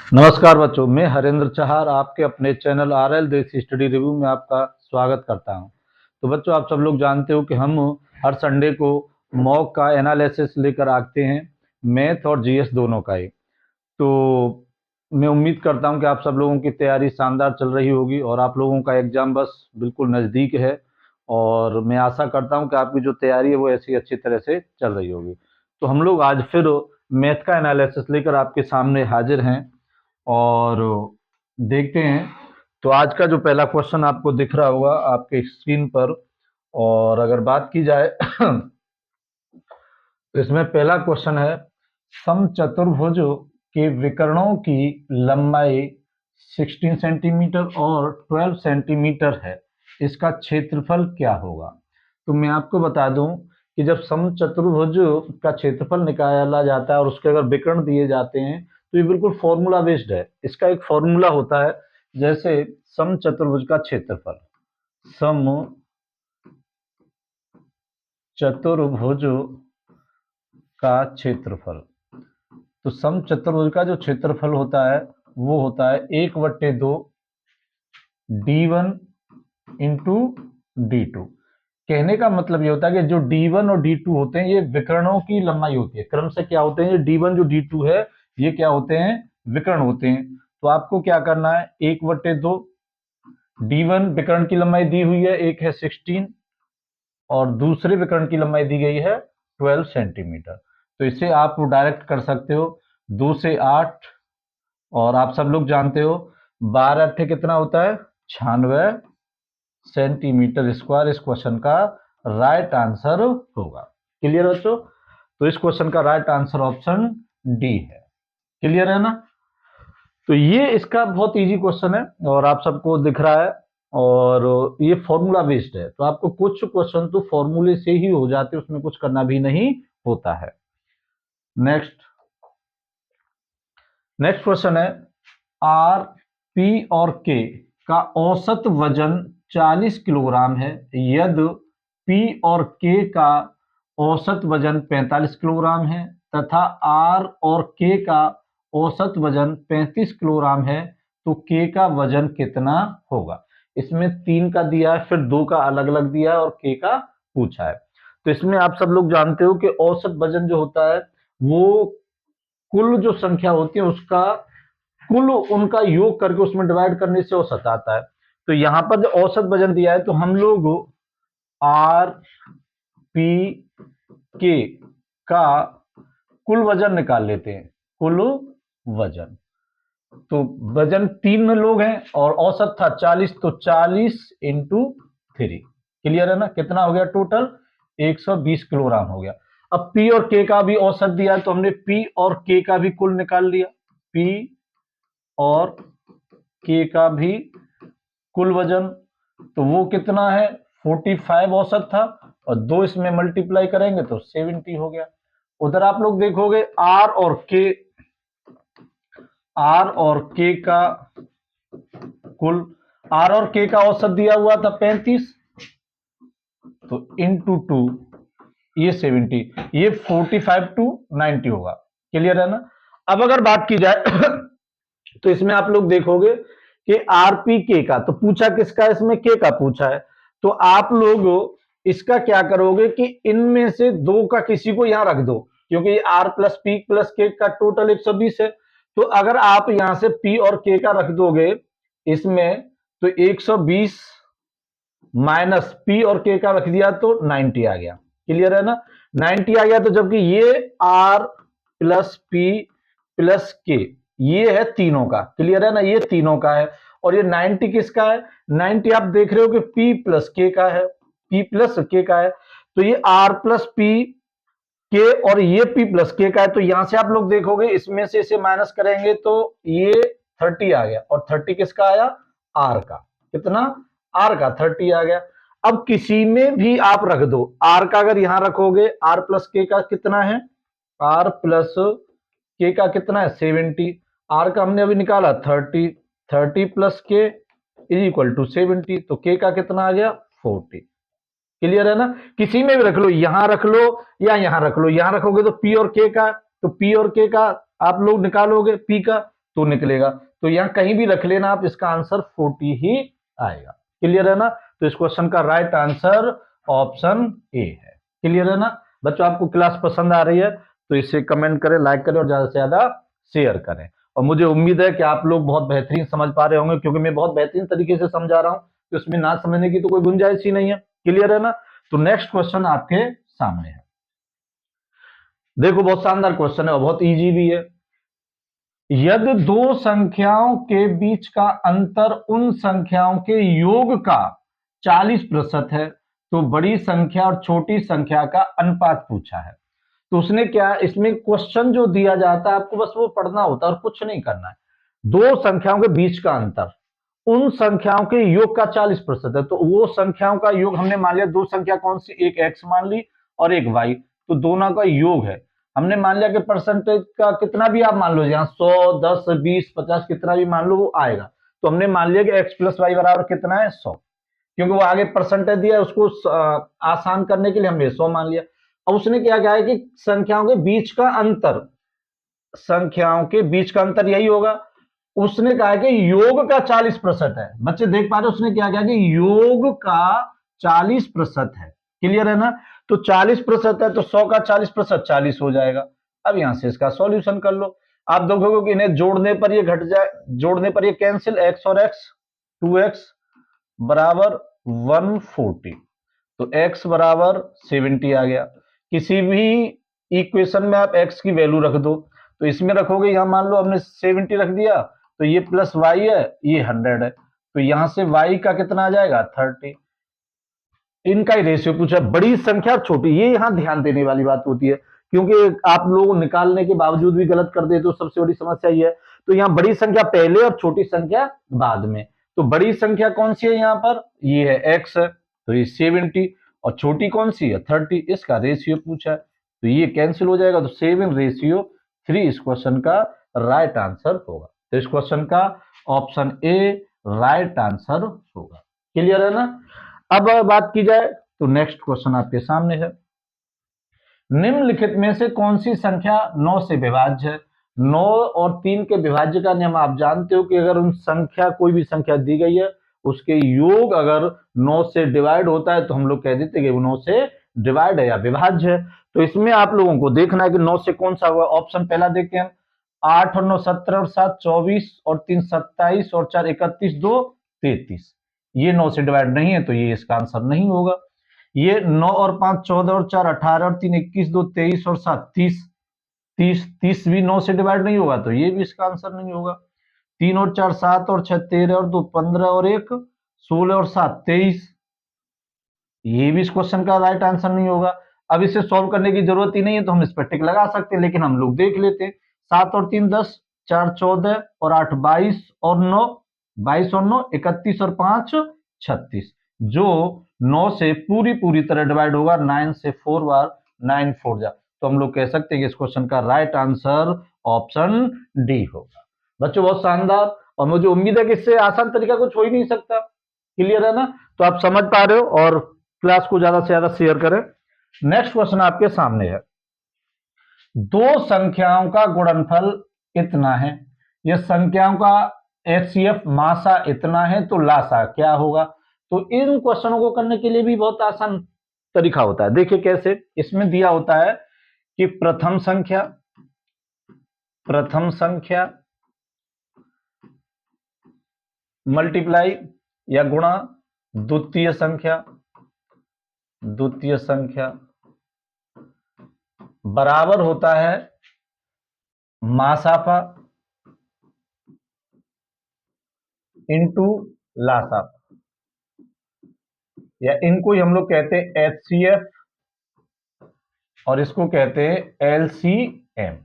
नमस्कार बच्चों, मैं हरेंद्र चहार आपके अपने चैनल आरएल देसी स्टडी रिव्यू में आपका स्वागत करता हूं। तो बच्चों, आप सब लोग जानते हो कि हम हर संडे को मॉक का एनालिसिस लेकर आते हैं, मैथ और जीएस दोनों का ही। तो मैं उम्मीद करता हूं कि आप सब लोगों की तैयारी शानदार चल रही होगी और आप लोगों का एग्जाम बस बिल्कुल नज़दीक है। और मैं आशा करता हूं कि आपकी जो तैयारी है वो ऐसी अच्छी तरह से चल रही होगी। तो हम लोग आज फिर मैथ का एनालिसिस लेकर आपके सामने हाजिर हैं और देखते हैं। तो आज का जो पहला क्वेश्चन आपको दिख रहा होगा आपके स्क्रीन पर, और अगर बात की जाए तो इसमें पहला क्वेश्चन है, समचतुर्भुज के विकर्णों की लंबाई 16 सेंटीमीटर और 12 सेंटीमीटर है, इसका क्षेत्रफल क्या होगा। तो मैं आपको बता दूं कि जब समचतुर्भुज का क्षेत्रफल निकाला जाता है और उसके अगर विकर्ण दिए जाते हैं तो ये बिल्कुल फॉर्मूला बेस्ड है। इसका एक फॉर्मूला होता है, जैसे समचतुर्भुज का क्षेत्रफल, समचतुर्भुज का क्षेत्रफल। तो समचतुर्भुज का जो क्षेत्रफल होता है वो होता है 1/2 d1 इंटू d2। कहने का मतलब ये होता है कि जो d1 और d2 होते हैं ये विकर्णों की लंबाई होती है। क्रम से क्या होते हैं, ये d1 जो d2 है ये क्या होते हैं, विकर्ण होते हैं। तो आपको क्या करना है, 1/2 d1 विकर्ण की लंबाई दी हुई है, एक है 16 और दूसरे विकर्ण की लंबाई दी गई है 12 सेंटीमीटर। तो इसे आप डायरेक्ट कर सकते हो 2 से 8, और आप सब लोग जानते हो 12 अट्ठे कितना होता है, 96 सेंटीमीटर स्क्वायर इस क्वेश्चन का राइट आंसर होगा। क्लियर बच्चों। तो इस क्वेश्चन का राइट आंसर ऑप्शन डी है। क्लियर है ना। तो ये इसका बहुत इजी क्वेश्चन है और आप सबको दिख रहा है, और ये फॉर्मूला बेस्ड है। तो आपको कुछ क्वेश्चन तो फॉर्मूले से ही हो जाते हैं, उसमें कुछ करना भी नहीं होता है। नेक्स्ट क्वेश्चन है, आर, पी और के का औसत वजन 40 किलोग्राम है, यदि पी और के का औसत वजन 45 किलोग्राम है तथा आर और के का औसत वजन 35 किलोग्राम है, तो के का वजन कितना होगा। इसमें 3 का दिया है, फिर 2 का अलग अलग दिया है और के का पूछा है। तो इसमें आप सब लोग जानते हो कि औसत वजन जो होता है वो कुल जो संख्या होती है उसका कुल उनका योग करके उसमें डिवाइड करने से औसत आता है। तो यहां पर जो औसत वजन दिया है तो हम लोग आर, पी, के का कुल वजन निकाल लेते हैं, कुल वजन। तो वजन 3 लोग हैं और औसत था 40, तो 40 इंटू 3। क्लियर है ना, कितना हो गया टोटल, 120 किलोग्राम हो गया। अब पी और के का भी औसत दिया है तो हमने पी और के का भी कुल निकाल लिया, पी और के का भी कुल वजन। तो वो कितना है, 45 औसत था और 2 इसमें मल्टीप्लाई करेंगे तो 70 हो गया। उधर आप लोग देखोगे आर और के का कुल, आर और के का औसत दिया हुआ था 35, तो इंटू 2, ये 70, ये 45 टू 90 होगा। क्लियर है ना। अब अगर बात की जाए तो इसमें आप लोग देखोगे कि आरपी के का, तो पूछा किसका, इसमें के का पूछा है। तो आप लोग इसका क्या करोगे कि इनमें से 2 का किसी को यहां रख दो, क्योंकि आर प्लस पी प्लस के का टोटल 120 है। तो अगर आप यहां से पी और के का रख दोगे इसमें, तो 120 माइनस पी और के का रख दिया तो 90 आ गया। क्लियर है ना, 90 आ गया। तो जबकि ये आर प्लस पी प्लस के ये है तीनों का, क्लियर है ना, ये तीनों का है। और ये 90 किसका है, 90 आप देख रहे हो कि पी प्लस के का है, पी प्लस के का है। तो ये आर प्लस पी के और ये पी प्लस के का है। तो यहां से आप लोग देखोगे इसमें से इसे माइनस करेंगे तो ये 30 आ गया, और 30 किसका आया, आर का। कितना, आर का 30 आ गया। अब किसी में भी आप रख दो, आर का अगर यहां रखोगे, आर प्लस के का कितना है, आर प्लस के का कितना है 70, आर का हमने अभी निकाला 30, 30 प्लस के इज इक्वल टू 70, तो के का कितना आ गया 40। क्लियर है ना। किसी में भी रख लो, यहां रख लो या यहां रख लो, यहां रखोगे तो पी और के का, तो पी और के का आप लोग निकालोगे, पी का तो निकलेगा। तो यहां कहीं भी रख लेना आप, इसका आंसर 40 ही आएगा। क्लियर है ना? तो इस क्वेश्चन का राइट आंसर ऑप्शन ए है। क्लियर है ना बच्चों? आपको क्लास पसंद आ रही है तो इसे कमेंट करें, लाइक करें और ज्यादा से ज्यादा शेयर करें। और मुझे उम्मीद है कि आप लोग बहुत बेहतरीन समझ पा रहे होंगे, क्योंकि मैं बहुत बेहतरीन तरीके से समझा रहा हूं, तो इसमें ना समझने की तो कोई गुंजाइश ही नहीं है। क्लियर है ना? तो नेक्स्ट क्वेश्चन आपके सामने है। देखो बहुत शानदार क्वेश्चन है और बहुत इजी भी है। यदि दो संख्याओं के बीच का अंतर उन संख्याओं के योग का 40% है तो बड़ी संख्या और छोटी संख्या का अनुपात पूछा है। तो उसने क्या, इसमें क्वेश्चन जो दिया जाता है आपको बस वो पढ़ना होता है और कुछ नहीं करना है। दो संख्याओं के बीच का अंतर उन संख्याओं के योग का 40% है, तो वो संख्याओं का योग हमने मान लिया, दो संख्या कौन सी, एक x मान ली और एक y, तो दोनों का योग है। हमने मान लिया कि परसेंटेज का कितना भी आप मान लो, यहाँ 100, 10, 20, 50 कितना भी मान लो वो आएगा। तो हमने मान लिया कि x प्लस वाई बराबर कितना है 100, क्योंकि वो आगे परसेंटेज दिया है, उसको आसान करने के लिए हमने 100 मान लिया। अब उसने क्या कहा है कि संख्याओं के बीच का अंतर, संख्याओं के बीच का अंतर यही होगा। उसने कहा कि योग का 40% है। बच्चे देख पा रहे हो उसने क्या कहा कि योग का 40% है। क्लियर है ना? तो 40% है तो 100 का 40% 40 हो जाएगा। अब यहां से इसका सॉल्यूशन कर लो। आप देखोगे कि इन्हें जोड़ने पर ये घट जाए, जोड़ने पर ये कैंसिल, x और x 2x बराबर 140, तो x बराबर 70 आ गया। किसी भी इक्वेशन में आप x की वैल्यू रख दो, तो इसमें रखोगे, यहां मान लो हमने 70 रख दिया, तो ये प्लस y है, ये 100 है, तो यहां से y का कितना आ जाएगा 30। इनका ही रेशियो पूछा, बड़ी संख्या छोटी, ये यहां ध्यान देने वाली बात होती है, क्योंकि आप लोग निकालने के बावजूद भी गलत कर देते हो, सबसे बड़ी समस्या ये है। तो यहाँ बड़ी संख्या पहले और छोटी संख्या बाद में। तो बड़ी संख्या कौन सी है यहाँ पर, ये है x है, तो ये 70, और छोटी कौन सी है 30, इसका रेशियो पूछा है, तो ये कैंसिल हो जाएगा, तो 7:3 इस क्वेश्चन का राइट आंसर होगा। तो इस क्वेश्चन का ऑप्शन ए राइट आंसर होगा। क्लियर है ना? अब बात की जाए तो नेक्स्ट क्वेश्चन आपके सामने है। निम्नलिखित में से कौन सी संख्या 9 से विभाज्य है? 9 और 3 के विभाज्य का नियम आप जानते हो कि अगर उन संख्या, कोई भी संख्या दी गई है, उसके योग अगर 9 से डिवाइड होता है तो हम लोग कह देते हैं कि वो 9 से डिवाइड है या विभाज्य है। तो इसमें आप लोगों को देखना है कि 9 से कौन सा हुआ। ऑप्शन पहला देखते हैं, 8 और 9 17 और 7 24 और 3 27 और 4 31 2 33, ये 9 से डिवाइड नहीं है तो ये इसका आंसर नहीं होगा। ये 9 और 5 14 और 4 18 और 3 21 2 23 और 7 30, 30 भी 9 से डिवाइड नहीं होगा तो ये भी इसका आंसर नहीं होगा। 3 और 4 7 और 6 13 और 2 15 और 1 16 और 7 23, ये भी इस क्वेश्चन का राइट आंसर नहीं होगा। अब इसे सॉल्व करने की जरूरत ही नहीं है तो हम इस पर टिक लगा सकते हैं, लेकिन हम लोग देख लेते हैं। 7 और 3 10, 4 14 और 8 22 और 9 22 और 9 31 और 5 36, जो 9 से पूरी तरह डिवाइड होगा। 9 से 4 बार 9 4 जा, तो हम लोग कह सकते हैं कि इस क्वेश्चन का राइट आंसर ऑप्शन डी होगा। बच्चों बहुत शानदार, और मुझे उम्मीद है कि इससे आसान तरीका कुछ हो ही नहीं सकता। क्लियर है ना? तो आप समझ पा रहे हो, और क्लास को ज्यादा से ज्यादा शेयर करें। नेक्स्ट क्वेश्चन आपके सामने है। दो संख्याओं का गुणनफल इतना है, यह संख्याओं का एचसीएफ मासा इतना है, तो लासा क्या होगा? तो इन क्वेश्चनों को करने के लिए भी बहुत आसान तरीका होता है। देखिए कैसे, इसमें दिया होता है कि प्रथम संख्या मल्टीप्लाई या गुणा द्वितीय संख्या बराबर होता है मासाफा इंटू लासाफा, या इनको ही हम लोग कहते हैं एचसीएफ और इसको कहते हैं एलसीएम।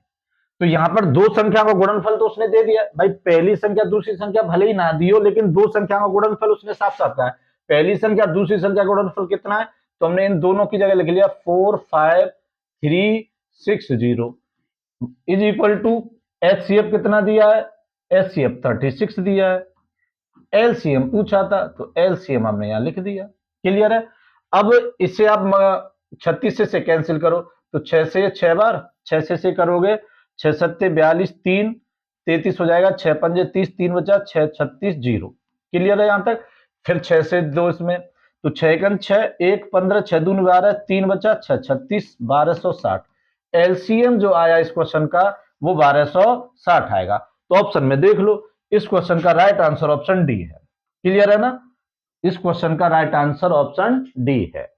तो यहां पर दो संख्या का गुणनफल तो उसने दे दिया भाई, पहली संख्या दूसरी संख्या भले ही ना दी हो, लेकिन दो संख्या का गुणनफल उसने साफ साफ कहा है। पहली संख्या दूसरी संख्या का गुणनफल कितना है, तो हमने इन दोनों की जगह लिख लिया 45360 इज इक्वल टू एचसीएफ कितना दिया है, एचसीएफ 36 दिया है, एलसीएम पूछा था तो एलसीएम हमने यहां लिख दिया। क्लियर है? अब इससे आप 36 से कैंसिल करो, तो 6 से 6 बार 6 से करोगे 6 7 42 3 33 हो जाएगा, 6 पंजे 30, 3 बचा 6, 36 0। क्लियर है यहां तक। फिर 6 से 2 इसमें, तो 6 एकन 6, 1 15, 6 दूनी 12, 3 बचा 6, 36 1260। एलसीएम जो आया इस क्वेश्चन का वो 1260 आएगा। तो ऑप्शन में देख लो, इस क्वेश्चन का राइट आंसर ऑप्शन डी है। क्लियर है ना, इस क्वेश्चन का राइट आंसर ऑप्शन डी है।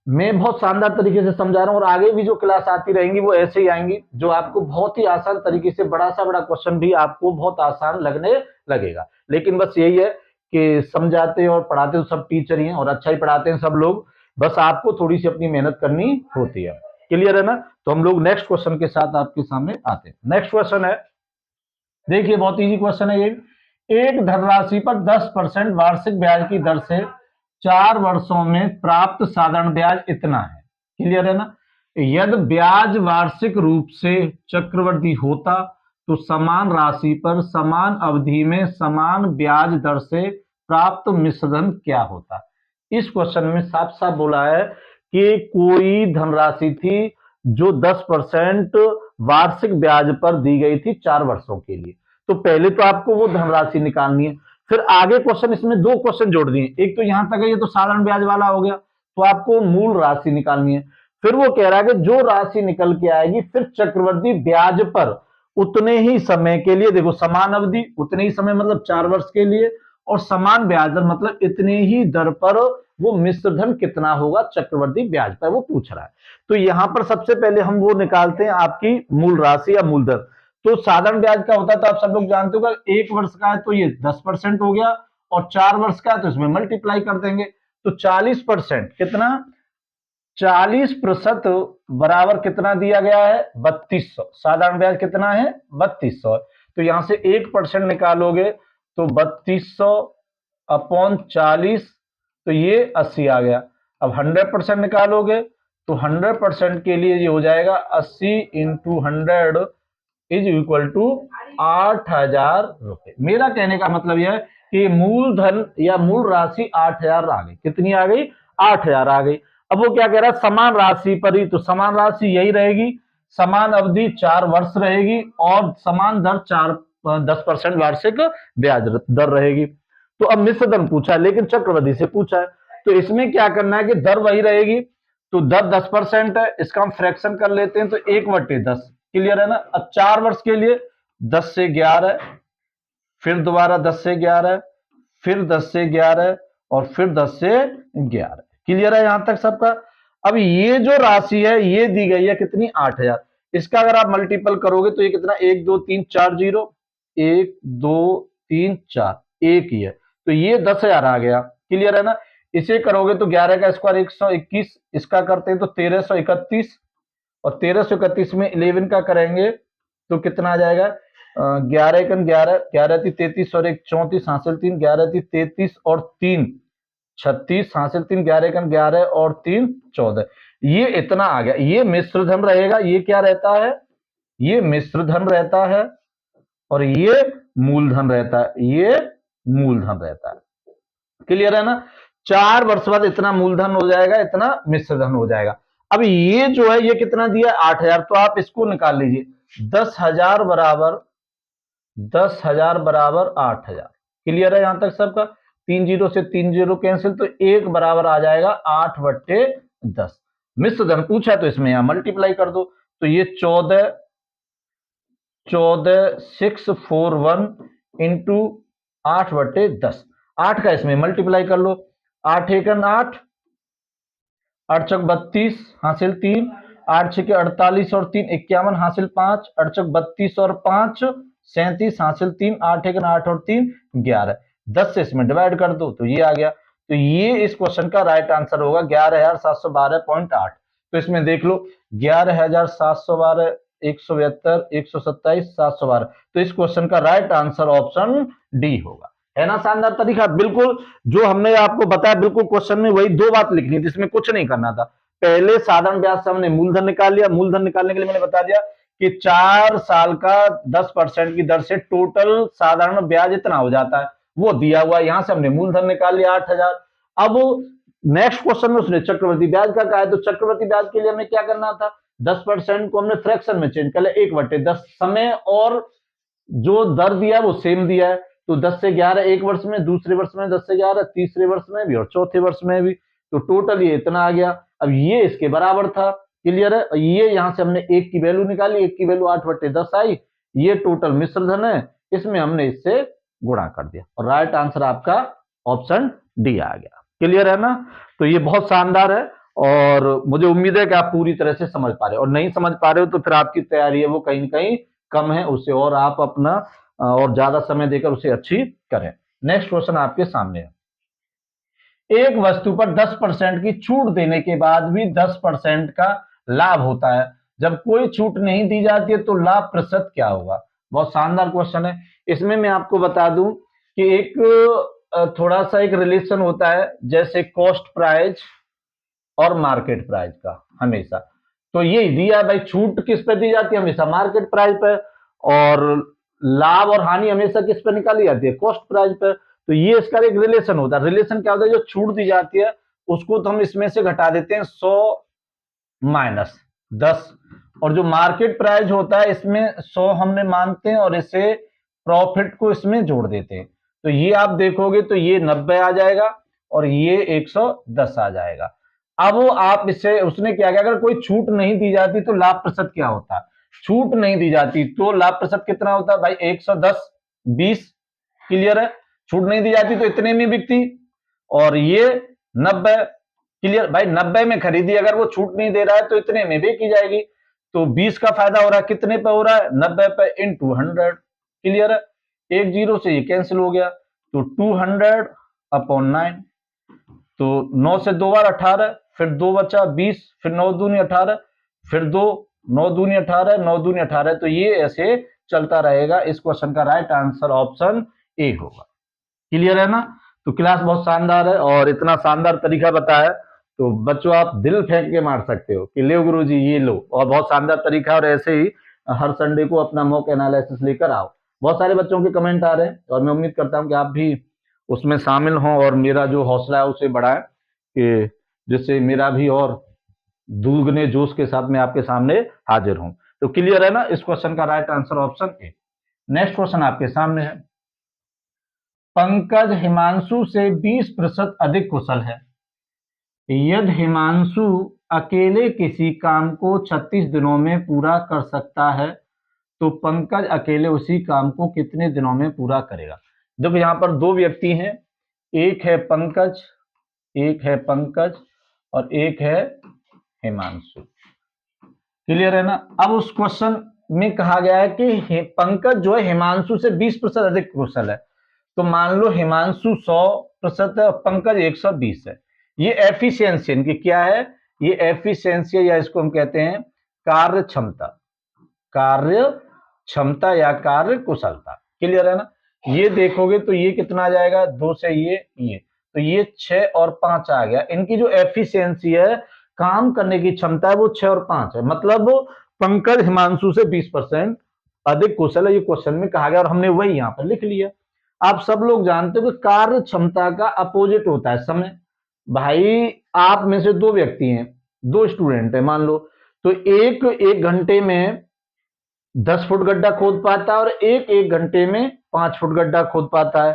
मैं बहुत शानदार तरीके से समझा रहा हूं और आगे भी जो क्लास आती रहेंगी वो ऐसे ही आएंगी, जो आपको बहुत ही आसान तरीके से बड़ा सा बड़ा क्वेश्चन भी आपको बहुत आसान लगने लगेगा। लेकिन बस यही है कि समझाते और पढ़ाते तो सब टीचर ही हैं और अच्छा ही पढ़ाते हैं सब लोग, बस आपको थोड़ी सी अपनी मेहनत करनी होती है। क्लियर है ना। तो हम लोग नेक्स्ट क्वेश्चन के साथ आपके सामने आते हैं। नेक्स्ट क्वेश्चन है, देखिए बहुत इजी क्वेश्चन है ये। एक धनराशि पर 10% वार्षिक ब्याज की दर से 4 वर्षों में प्राप्त साधारण ब्याज इतना है। क्लियर है ना। यदि ब्याज वार्षिक रूप से चक्रवृद्धि होता तो समान राशि पर समान अवधि में समान ब्याज दर से प्राप्त मिश्रधन क्या होता। इस क्वेश्चन में साफ साफ बोला है कि कोई धनराशि थी जो 10% वार्षिक ब्याज पर दी गई थी 4 वर्षों के लिए। तो पहले तो आपको वो धनराशि निकालनी है, फिर आगे क्वेश्चन, इसमें 2 क्वेश्चन जोड़ दिए, एक तो यहां तक है, ये तो साधारण ब्याज वाला हो गया, तो आपको मूल राशि निकालनी है। फिर वो कह रहा है कि जो राशि निकल के आएगी फिर चक्रवृद्धि ब्याज पर उतने ही समय के लिए, देखो समान अवधि उतने ही समय मतलब 4 वर्ष के लिए, और समान ब्याज दर मतलब इतने ही दर पर वो मिश्रधन कितना होगा चक्रवृद्धि ब्याज पर, वो पूछ रहा है। तो यहां पर सबसे पहले हम वो निकालते हैं आपकी मूल राशि या मूलधन। तो साधारण ब्याज का होता है तो आप सब लोग जानते हो, 1 वर्ष का है तो ये 10% हो गया, और 4 वर्ष का है तो इसमें मल्टीप्लाई कर देंगे। तो 40% कितना, 40% बराबर कितना दिया गया है 3200। साधारण ब्याज कितना है 3200। तो यहां से 1% निकालोगे तो 3200 अपॉन 40, तो ये 80 आ गया। अब 100% निकालोगे तो 100% के लिए ये हो जाएगा 80 इंटू 100 इज इक्वल टू 8000 रुपए। मेरा कहने का मतलब यह है कि मूलधन या मूल राशि 8000 आ गई। कितनी आ गई 8000 आ गई। अब वो क्या कह रहा है समान राशि पर ही, तो समान राशि यही रहेगी, समान अवधि 4 वर्ष रहेगी और समान दर 10% वार्षिक ब्याज दर रहेगी। तो अब मिश्रधन पूछा है लेकिन चक्रवृद्धि से पूछा है, तो इसमें क्या करना है कि दर वही रहेगी, तो दर 10% है, इसका हम फ्रैक्शन कर लेते हैं तो 1/10। क्लियर है ना। अब 4 वर्ष के लिए 10 से 11, फिर दोबारा 10 से 11, फिर 10 से 11 और फिर 10 से 11। क्लियर है यहां तक सबका। अब ये जो राशि है ये दी गई है कितनी 8000, इसका अगर आप मल्टीपल करोगे तो ये कितना 1 2 3 4 0, 1 2 3 4, एक ही है, तो ये 10,000 आ गया। क्लियर है ना। इसे करोगे तो 11 का स्क्वायर 121, इसका करते हैं तो 1331, और 1331 में 11 का करेंगे तो कितना आ जाएगा 11 एकन 11, 11 थी 33 और 1 34 हासिल 3, 11 थी 33 और 3 36 हासिल 3, 11 एकन 11 और 3 14, ये इतना आ गया। ये मिश्रधन रहेगा, ये क्या रहता है ये मिश्रधन रहता है, और ये मूलधन रहता है, ये मूलधन रहता है। क्लियर है ना। 4 वर्ष बाद इतना मूलधन हो जाएगा, इतना मिश्रधन हो जाएगा। अब ये जो है ये कितना दिया 8000, तो आप इसको निकाल लीजिए 10,000 बराबर 10,000 बराबर 8000। क्लियर है यहां तक सबका। 3 0 से 3 0 कैंसिल, तो 1 बराबर आ जाएगा 8/10। मिश्रधन पूछा तो इसमें यहां मल्टीप्लाई कर दो, तो ये 14,641 इंटू 8/10, 8 का इसमें मल्टीप्लाई कर लो, 8 एकन 8, 8 चौक 32 हासिल 3, 8 छके 48 और 3 51 हासिल 5, 8 चौक 32 और 5 37 हासिल 3, 8 एकन 8 और 3 11, 10 से इसमें डिवाइड कर दो तो ये आ गया। तो ये इस क्वेश्चन का राइट आंसर होगा 11,712.8। तो इसमें देख लो 11,712, 172, 127, 712, तो इस क्वेश्चन का राइट आंसर ऑप्शन डी होगा। है ना शानदार तरीका। बिल्कुल जो हमने आपको बताया, बिल्कुल क्वेश्चन में वही 2 बात लिखनी थी, इसमें कुछ नहीं करना था। पहले साधारण ब्याज से हमने मूलधन निकाल लिया, मूलधन निकालने के लिए मैंने बता दिया कि 4 साल का 10% की दर से टोटल साधारण ब्याज इतना हो जाता है, वो दिया हुआ। यहां से हमने मूलधन निकाल लिया 8000। अब नेक्स्ट क्वेश्चन में उसने चक्रवृद्धि ब्याज का कहा है, तो चक्रवृद्धि ब्याज के लिए हमें क्या करना था 10% को हमने फ्रैक्शन में चेंज कर लिया 1/10, समय और जो दर दिया वो सेम दिया है, तो 10 से 11 एक वर्ष में, दूसरे वर्ष में 10 से 11, तीसरे वर्ष में भी और चौथे वर्ष में भी, तो टोटल ये इतना आ गया। अब ये इसके बराबर था, क्लियर है। ये यहां से हमने एक की वैल्यू निकाली, एक की वैल्यू 8/10 आई, ये टोटल मिश्र धन है, इसमें हमने इससे गुणा कर दिया और राइट आंसर आपका ऑप्शन डी आ गया, क्लियर है ना। तो ये बहुत शानदार है और मुझे उम्मीद है कि आप पूरी तरह से समझ पा रहे हो, और नहीं समझ पा रहे हो तो फिर आपकी तैयारी है वो कहीं न कहीं कम है, उससे और आप अपना और ज्यादा समय देकर उसे अच्छी करें। नेक्स्ट क्वेश्चन आपके सामने है, एक वस्तु पर 10% की छूट देने के बाद भी 10% का लाभ होता है, जब कोई छूट नहीं दी जाती है तो लाभ प्रतिशत क्या होगा। बहुत शानदार क्वेश्चन है। इसमें मैं आपको बता दूं कि एक थोड़ा सा एक रिलेशन होता है, जैसे कॉस्ट प्राइस और मार्केट प्राइस का हमेशा। तो ये दिया भाई, छूट किस पे दी जाती है, हमेशा मार्केट प्राइस पे, और लाभ और हानि हमेशा किस पे निकाली जाती है, कॉस्ट प्राइस पे। तो ये इसका एक रिलेशन होता है। रिलेशन क्या होता है, जो छूट दी जाती है उसको तो हम इसमें से घटा देते हैं 100 माइनस 10, और जो मार्केट प्राइस होता है इसमें 100 हमने मानते हैं और इसे प्रॉफिट को इसमें जोड़ देते हैं। तो ये आप देखोगे तो ये 90 आ जाएगा और ये 110 आ जाएगा। अब वो आप इससे, उसने क्या किया, अगर कोई छूट नहीं दी जाती तो लाभ प्रतिशत क्या होता, छूट नहीं दी जाती तो लाभ प्रतिशत कितना होता है भाई, 110 20, क्लियर है। छूट नहीं दी जाती तो इतने में बिकती, और ये 90, क्लियर भाई, 90 में खरीदी, अगर वो छूट नहीं दे रहा है तो इतने में बेची जाएगी। तो 20 का फायदा हो रहा है, कितने पे हो रहा है, 90 पे इंटू 100, क्लियर है। एक जीरो से ये कैंसिल हो गया, तो 200/9, तो 9 से 2 बार 18, फिर 2 बचा 20, फिर 9 दूनी 18, फिर 2, 9 दूनी 18, 9 दूनी 18, तो ये ऐसे चलता रहेगा। इस क्वेश्चन का राइट आंसर ऑप्शन ए होगा, क्लियर है ना। तो क्लास बहुत शानदार है और इतना शानदार तरीका बताया तो बच्चों आप दिल फेंक के मार सकते हो कि लो गुरुजी ये लो, और बहुत शानदार तरीका है। और ऐसे ही हर संडे को अपना मॉक एनालिसिस लेकर आओ। बहुत सारे बच्चों के कमेंट आ रहे हैं और मैं उम्मीद करता हूं कि आप भी उसमें शामिल हों और मेरा जो हौसला है उसे बढ़ाएं, कि जिससे मेरा भी और दुगने जोश के साथ मैं आपके सामने हाजिर हूं। तो क्लियर है ना, इस क्वेश्चन का right answer option A. Next question आपके सामने है, पंकज हिमांशु से 20% अधिक कुशल है, यदि हिमांशु अकेले किसी काम को 36 दिनों में पूरा कर सकता है तो पंकज अकेले उसी काम को कितने दिनों में पूरा करेगा। देखो यहां पर दो व्यक्ति हैं, एक है पंकज, एक है पंकज और एक है हिमांशु, क्लियर है ना। अब उस क्वेश्चन में कहा गया है कि पंकज जो है हिमांशु से 20% अधिक कुशल है, तो मान लो हिमांशु 100% है और पंकज 120 है। ये एफिशिएंसी इनकी क्या है, ये एफिशिएंसी, या इसको हम कहते हैं कार्य क्षमता, कार्य क्षमता या कार्य कुशलता, क्लियर है ना। ये देखोगे तो ये कितना आ जाएगा, 2 से ये तो ये 6 और 5 आ गया। इनकी जो एफिशिएंसी है, काम करने की क्षमता है, वो 6 और 5 है, मतलब पंकज हिमांशु से 20% अधिक कुशल है, ये क्वेश्चन में कहा गया और हमने वही यहां पर लिख लिया। आप सब लोग जानते हो कि कार्य क्षमता का अपोजिट होता है समय। भाई आप में से दो व्यक्ति हैं, दो स्टूडेंट है मान लो, तो एक घंटे में 10 फुट गड्ढा खोद पाता है और एक घंटे में 5 फुट गड्ढा खोद पाता है।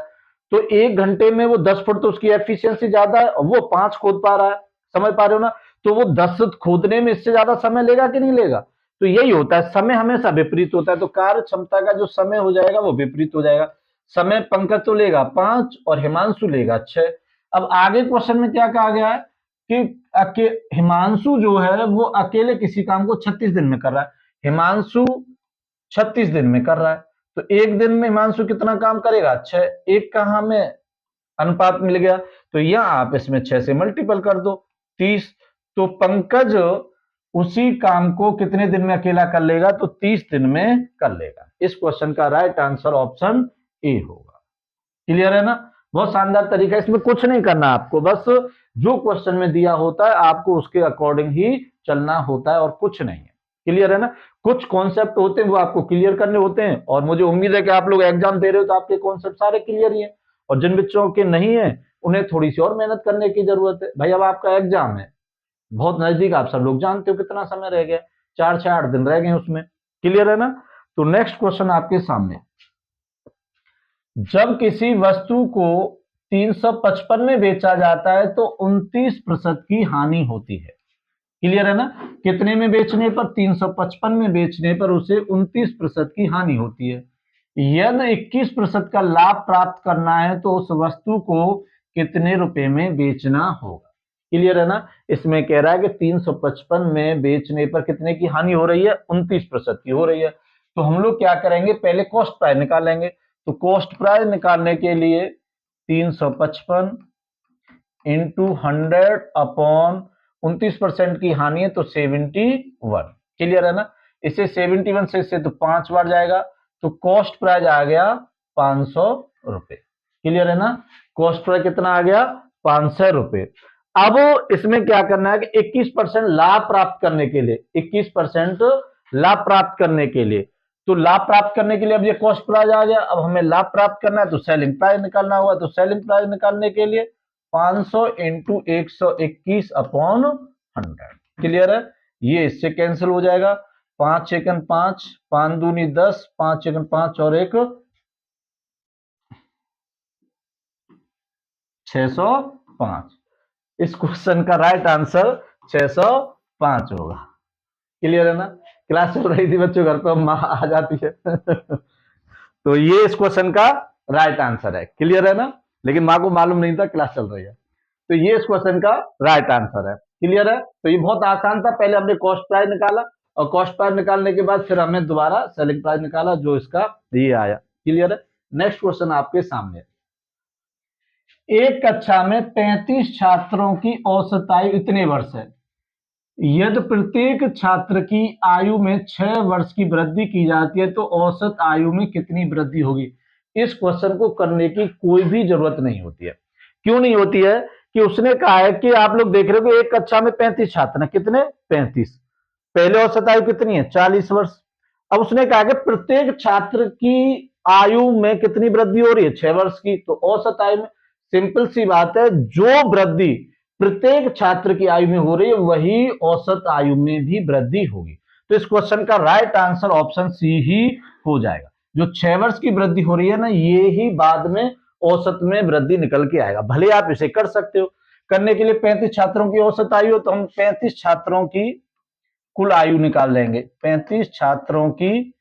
तो एक घंटे में वो 10 फुट, तो उसकी एफिशिएंसी ज्यादा है, और वो 5 खोद पा रहा है, समझ पा रहे हो ना। तो वो 10 खोदने में इससे ज्यादा समय लेगा कि नहीं लेगा। तो यही होता है, समय हमेशा विपरीत होता है। तो कार्य क्षमता का जो समय हो जाएगा वो विपरीत हो जाएगा। समय पंकज तो लेगा 5 और हिमांशु लेगा 6। अब आगे क्वेश्चन में क्या कहा गया है कि हिमांशु जो है वो अकेले किसी काम को 36 दिन में कर रहा है, हिमांशु 36 दिन में कर रहा है, तो एक दिन में हिमांशु कितना काम करेगा, 6। एक का हमें अनुपात मिल गया, तो यहां आप इसमें 6 से मल्टीपल कर दो, 30। तो पंकज उसी काम को कितने दिन में अकेला कर लेगा, तो 30 दिन में कर लेगा। इस क्वेश्चन का राइट आंसर ऑप्शन ए होगा, क्लियर है ना। बहुत शानदार तरीका, इसमें कुछ नहीं करना आपको, बस जो क्वेश्चन में दिया होता है आपको उसके अकॉर्डिंग ही चलना होता है और कुछ नहीं है, क्लियर है ना। कुछ कॉन्सेप्ट होते हैं वो आपको क्लियर करने होते हैं, और मुझे उम्मीद है कि आप लोग एग्जाम दे रहे हो तो आपके कॉन्सेप्ट सारे क्लियर ही हैं, और जिन बच्चों के नहीं है उन्हें थोड़ी सी और मेहनत करने की जरूरत है। भाई अब आपका एग्जाम है बहुत नजदीक, आप सब लोग जानते हो कितना समय रह गया, 4 से 8 दिन रह गए उसमें, क्लियर है ना। तो नेक्स्ट क्वेश्चन आपके सामने, जब किसी वस्तु को 355 में बेचा जाता है तो 29% की हानि होती है। क्लियर है ना? कितने में बेचने पर? 355 में बेचने पर उसे 29% की हानि होती है। यदि 21% का लाभ प्राप्त करना है तो उस वस्तु को कितने रुपए में बेचना होगा? क्लियर है ना? इसमें कह रहा है कि 355 में बेचने पर कितने की हानि हो रही है? 29% की हो रही है। तो हम लोग क्या करेंगे, पहले कॉस्ट प्राइस निकालेंगे। तो कॉस्ट प्राइस निकालने के लिए 355 इंटू 100 अपॉन 29% की हानि है तो 71। क्लियर है ना? इसे 71 से इससे तो 5 बार जाएगा तो कॉस्ट प्राइस आ गया 500 रुपए। क्लियर है ना? कॉस्ट प्राइस कितना आ गया? 500 रुपए। अब इसमें क्या करना है कि 21% लाभ प्राप्त करने के लिए, 21% लाभ प्राप्त करने के लिए, तो लाभ प्राप्त करने के लिए अब ये कॉस्ट प्राइस आ गया। अब हमें लाभ प्राप्त करना है तो सेलिंग प्राइस निकालना होगा। तो सेलिंग प्राइस निकालने के लिए 500 इंटू 121 अपॉन 100। क्लियर है? ये इससे कैंसिल हो जाएगा। 5 एकन 5, 5 दूनी 10, 5 एकन 5 और एक 605। इस क्वेश्चन का राइट आंसर 605 होगा। क्लियर है ना? क्लास चल रही थी बच्चों, घर पे माँ आ जाती है तो ये इस क्वेश्चन का राइट आंसर है। क्लियर है ना? लेकिन माँ को मालूम नहीं था क्लास चल रही है। तो ये इस क्वेश्चन का राइट आंसर है। क्लियर है? तो ये बहुत आसान था। पहले हमने कॉस्ट प्राइस निकाला और कॉस्ट प्राइस निकालने के बाद फिर हमने दोबारा सेलिंग प्राइस निकाला, जो इसका ये आया। क्लियर है? नेक्स्ट क्वेश्चन आपके सामने। एक कक्षा में 35 छात्रों की औसत आयु इतने वर्ष है। यदि प्रत्येक छात्र की आयु में 6 वर्ष की वृद्धि की जाती है तो औसत आयु में कितनी वृद्धि होगी? इस क्वेश्चन को करने की कोई भी जरूरत नहीं होती है। क्यों नहीं होती है? कि उसने कहा है कि आप लोग देख रहे हो कि एक कक्षा में 35 छात्र हैं। कितने? 35। पहले औसत आयु कितनी है? 40 वर्ष। अब उसने कहा कि प्रत्येक छात्र की आयु में कितनी वृद्धि हो रही है? 6 वर्ष की। तो औसत आयु में सिंपल सी बात है, जो वृद्धि प्रत्येक छात्र की आयु में हो रही है वही औसत आयु में भी वृद्धि होगी। तो इस क्वेश्चन का राइट आंसर ऑप्शन सी ही हो जाएगा। जो 6 वर्ष की वृद्धि हो रही है ना, ये ही बाद में औसत में वृद्धि निकल के आएगा। भले आप इसे कर सकते हो। करने के लिए 35 छात्रों की औसत आयु, तो हम 35 छात्रों की कुल आयु निकाल लेंगे। 35 छात्रों की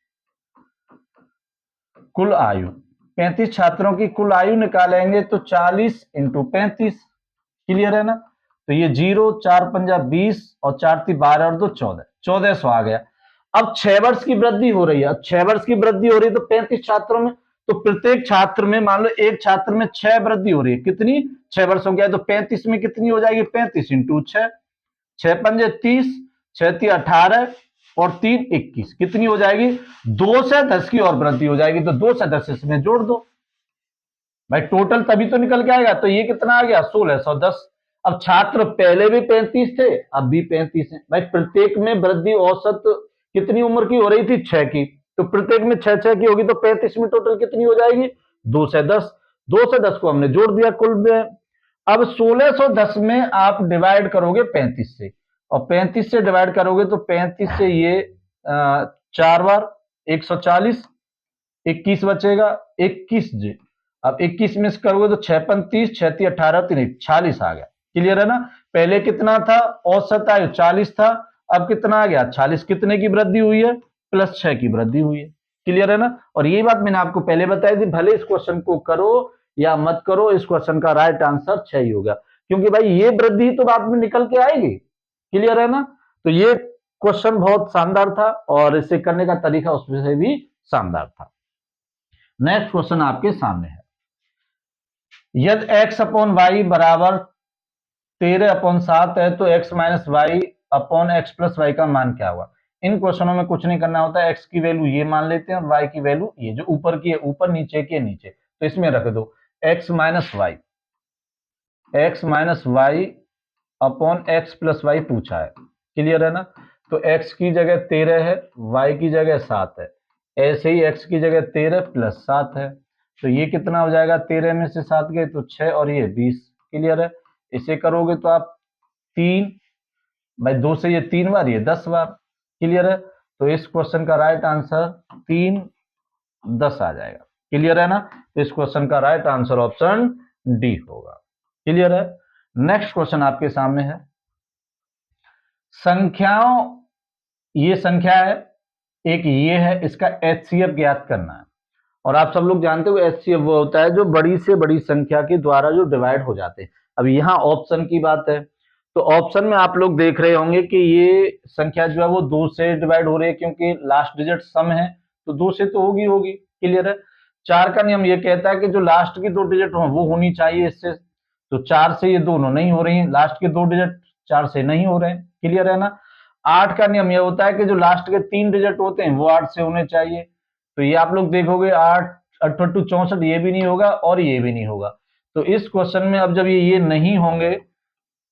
कुल आयु, 35 छात्रों की कुल आयु निकालेंगे तो 40 इंटू 35। क्लियर है ना? तो ये 0, 4 पंजा 20 और 4 × 12 और 2 14, 1400 आ गया। अब 6 वर्ष की वृद्धि हो रही है। अब 6 वर्ष की वृद्धि हो रही है तो 35 छात्रों में, तो प्रत्येक छात्र में मान लो एक छात्र में 6 वृद्धि हो रही है। कितनी? 6 वर्षों की है तो 35 में कितनी हो जाएगी? 35 इंटू 6, 6 पंजे 30, 6 × 18 और 3 × 21। कितनी हो जाएगी? 2 से 10 की और वृद्धि हो जाएगी। तो 2 से 10 इसमें जोड़ दो भाई, टोटल तभी तो निकल के आएगा। तो ये कितना आ गया? 1610। अब छात्र पहले भी 35 थे, अब भी 35 है भाई। प्रत्येक में वृद्धि औसत कितनी उम्र की हो रही थी? 6 की। तो प्रत्येक में 6 की होगी तो 35 में टोटल कितनी हो जाएगी? 2 से 10। 2 से 10 को हमने जोड़ दिया कुल में। अब 1610 में आप डिवाइड करोगे 35 से, और 35 से डिवाइड करोगे तो 35 से ये 4 बार 140, 21 बचेगा। 21 जी, अब 21 में से करोगे तो 6 × 30, 6 × 18, 3 40 आ गया। क्लियर है ना? पहले कितना था? औसत आयु 40 था, अब कितना आ गया? 40। कितने की वृद्धि हुई है? +6 की वृद्धि हुई है। क्लियर है ना? और ये बात मैंने आपको पहले बताई थी, भले इस क्वेश्चन को करो या मत करो, इस क्वेश्चन का राइट आंसर 6 ही होगा, क्योंकि भाई ये वृद्धि तो बाद में निकल के आएगी। क्लियर है ना? तो ये क्वेश्चन बहुत शानदार था और इसे करने का तरीका उसमें से भी शानदार था। नेक्स्ट क्वेश्चन आपके सामने है। यदि x/y बराबर 13/7 है तो x - y/x + y का मान क्या होगा? इन क्वेश्चनों में कुछ नहीं करना होता है। x की वैल्यू ये मान लेते हैं और y की वैल्यू ये, जो ऊपर की है ऊपर, नीचे की है नीचे, तो इसमें रख दो x - y, x + y पूछा है। क्लियर है ना? तो x की जगह 13 है, y की जगह 7 है। ऐसे ही x की जगह 13 + 7 है, तो ये कितना हो जाएगा? 13 में से 7 गए तो 6 और ये 20। क्लियर है? इसे करोगे तो आप 3 भाई, 2 से ये 3 बार, ये 10 बार। क्लियर है? तो इस क्वेश्चन का राइट आंसर 3 10 आ जाएगा। क्लियर है ना? तो इस क्वेश्चन का राइट आंसर ऑप्शन डी होगा। क्लियर है? नेक्स्ट क्वेश्चन आपके सामने है, संख्याओं, ये संख्या है, एक ये है, इसका एचसीएफ ज्ञात करना है। और आप सब लोग जानते हो एचसीएफ वो होता है जो बड़ी से बड़ी संख्या के द्वारा जो डिवाइड हो जाते हैं। अब यहाँ ऑप्शन की बात है, तो ऑप्शन में आप लोग देख रहे होंगे कि ये संख्या जो है वो 2 से डिवाइड हो रही है, क्योंकि लास्ट डिजिट सम है तो 2 से तो होगी। क्लियर है? 4 का नियम ये कहता है कि जो लास्ट की 2 डिजिट हो वो होनी चाहिए इससे, तो 4 से ये दोनों नहीं हो रही हैं, लास्ट के 2 डिजिट 4 से नहीं हो रहे हैं। क्लियर है ना? 8 का नियम ये होता है कि जो लास्ट के 3 डिजिट होते हैं वो 8 से होने चाहिए, तो ये आप लोग देखोगे 8 8 64, ये भी नहीं होगा और ये भी नहीं होगा। तो इस क्वेश्चन में अब जब ये नहीं होंगे,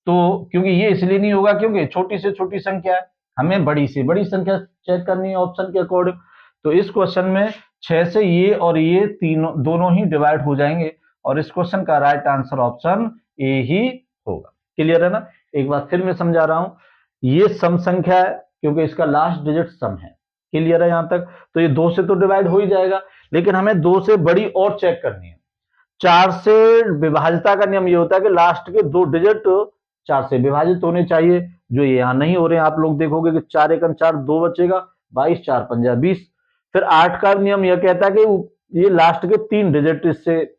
तो क्योंकि ये इसलिए नहीं होगा क्योंकि छोटी से छोटी संख्या है, हमें बड़ी से बड़ी संख्या चेक करनी है ऑप्शन के अकॉर्डिंग। तो इस क्वेश्चन में 6 से ये और ये तीनों दोनों ही डिवाइड हो जाएंगे, और इस क्वेश्चन का राइट आंसर ऑप्शन ए ही होगा। क्लियर है ना? एक बार फिर मैं समझा रहा हूं, ये सम संख्या है क्योंकि इसका लास्ट डिजिट सम है। क्लियर है यहां तक? तो ये 2 से तो डिवाइड हो ही जाएगा, लेकिन हमें 2 से बड़ी और चेक करनी है। 4 से विभाज्यता का नियम ये होता है कि लास्ट के 2 डिजिट 4 से विभाजित होने चाहिए, जो ये यहां नहीं हो रहे हैं। आप लोग देखोगे कि 4 एकम 4, 2 बचेगा, 22, 4 पंजा 20। फिर 8 का नियम यह कहता है कि ये लास्ट के 3 डिजिट इससे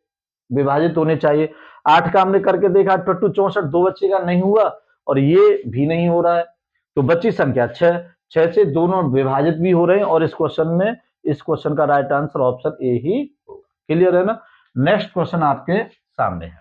विभाजित होने चाहिए। 8 का हमने करके देखा, 8 64, 2 बचेगा, नहीं हुआ, और ये भी नहीं हो रहा है, तो बची संख्या 6। 6 से दोनों विभाजित भी हो रहे हैं, और इस क्वेश्चन में इस क्वेश्चन का राइट आंसर ऑप्शन ए ही होगा। क्लियर है ना? नेक्स्ट क्वेश्चन आपके सामने है,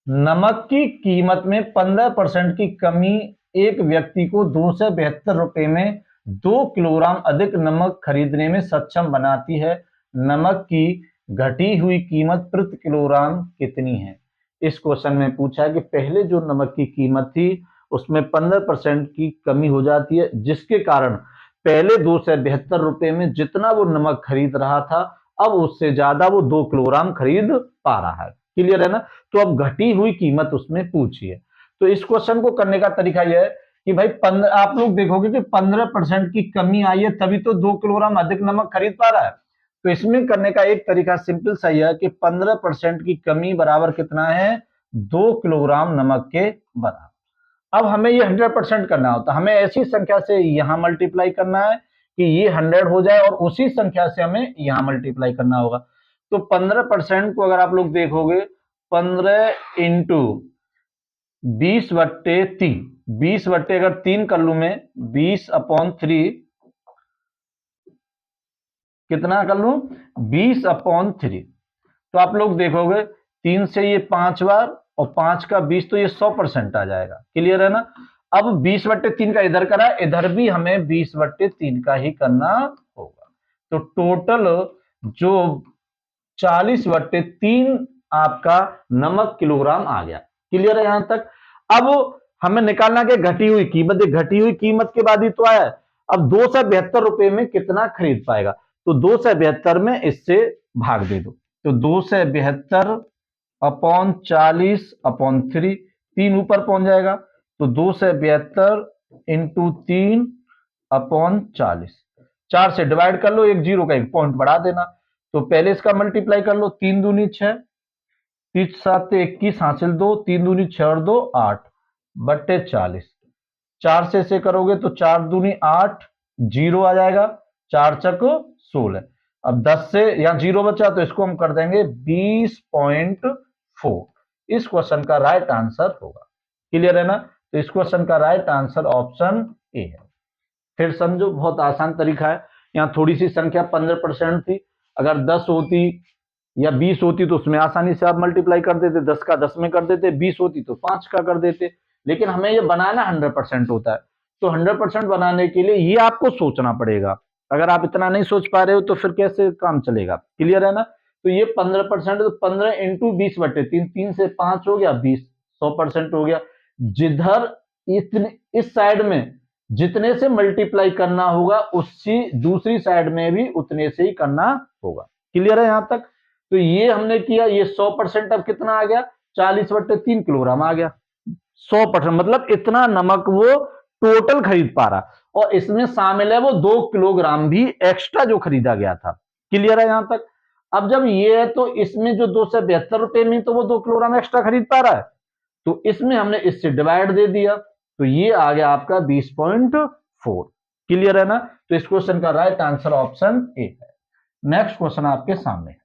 नमक की कीमत में 15% की कमी एक व्यक्ति को 272 रुपए में 2 किलोग्राम अधिक नमक खरीदने में सक्षम बनाती है। नमक की घटी हुई कीमत प्रति किलोग्राम कितनी है? इस क्वेश्चन में पूछा है कि पहले जो नमक की कीमत थी उसमें 15% की कमी हो जाती है, जिसके कारण पहले 272 रुपए में जितना वो नमक खरीद रहा था, अब उससे ज्यादा वो 2 किलोग्राम खरीद पा रहा है। क्लियर है ना? तो अब घटी हुई कीमत उसमें पूछी है। तो इस क्वेश्चन को करने का तरीका यह है कि भाई आप लोग देखोगे कि 15% की कमी आई है, तभी तो 2 किलोग्राम अधिक नमक खरीद पा रहा है। तो इसमें करने का एक तरीका सिंपल सा है कि 15% की कमी बराबर कितना है? 2 किलोग्राम नमक के बराबर। अब हमें ये 100% करना होता है, हमें ऐसी संख्या से यहां मल्टीप्लाई करना है कि ये 100 हो जाए, और उसी संख्या से हमें यहां मल्टीप्लाई करना होगा। तो 15% को अगर आप लोग देखोगे, 15 इंटू 20/3, 20 बट्टे अगर 3 कर लू मैं, 20/3 कितना कर लू? 20/3। तो आप लोग देखोगे 3 से ये 5 बार, और 5 का 20, तो ये 100% आ जाएगा। क्लियर है ना? अब 20/3 का इधर करा, इधर भी हमें 20/3 का ही करना होगा। तो टोटल जो 40/3 आपका नमक किलोग्राम आ गया। क्लियर है यहां तक? अब हमें निकालना क्या? घटी हुई कीमत। घटी हुई कीमत के बाद ही तो आया। अब 272 रुपए में कितना खरीद पाएगा? तो 272 में इससे भाग दे दो, तो 272/40/3, 3 ऊपर पहुंच जाएगा, तो 272 इंटू 3/40, 4 से डिवाइड कर लो, एक जीरो का एक पॉइंट बढ़ा देना। तो पहले इसका मल्टीप्लाई कर लो, 3 दूनी 6, 3 7 21 हासिल 2, 3 दूनी 6 और 2 8/40। 4 से इसे करोगे तो 4 दूनी 8, जीरो आ जाएगा, 4 चक 16। अब 10 से यहां जीरो बचा, तो इसको हम कर देंगे 20.4। इस क्वेश्चन का राइट आंसर होगा। क्लियर है ना? तो इस क्वेश्चन का राइट आंसर ऑप्शन ए है। फिर समझो, बहुत आसान तरीका है। यहां थोड़ी सी संख्या 15% थी, अगर 10 होती या 20 होती तो उसमें आसानी से आप मल्टीप्लाई कर देते, 10 का 10 में कर देते, 20 होती तो 5 का कर देते। लेकिन हमें ये बनाना 100% होता है, तो 100% बनाने के लिए ये आपको सोचना पड़ेगा। अगर आप इतना नहीं सोच पा रहे हो तो फिर कैसे काम चलेगा? क्लियर है ना? तो ये 15%, तो 15 इंटू 20/3, 3 से 5 हो गया 20, 100% हो गया। जिधर इतने इस साइड में जितने से मल्टीप्लाई करना होगा, उसी दूसरी साइड में भी उतने से ही करना होगा। क्लियर है यहां तक? तो ये हमने किया, ये 100% अब कितना आ गया? 40/3 किलोग्राम आ गया। 100% मतलब इतना नमक वो टोटल खरीद पा रहा, और इसमें शामिल है वो 2 किलोग्राम भी एक्स्ट्रा जो खरीदा गया था। क्लियर है यहां तक? अब जब ये है तो इसमें जो 272 रुपए में तो वो 2 किलोग्राम एक्स्ट्रा खरीद पा रहा है, तो इसमें हमने इससे डिवाइड दे दिया, तो ये आ गया आपका 20.4। क्लियर है ना? तो इस क्वेश्चन का राइट आंसर ऑप्शन ए है। नेक्स्ट क्वेश्चन आपके सामने है।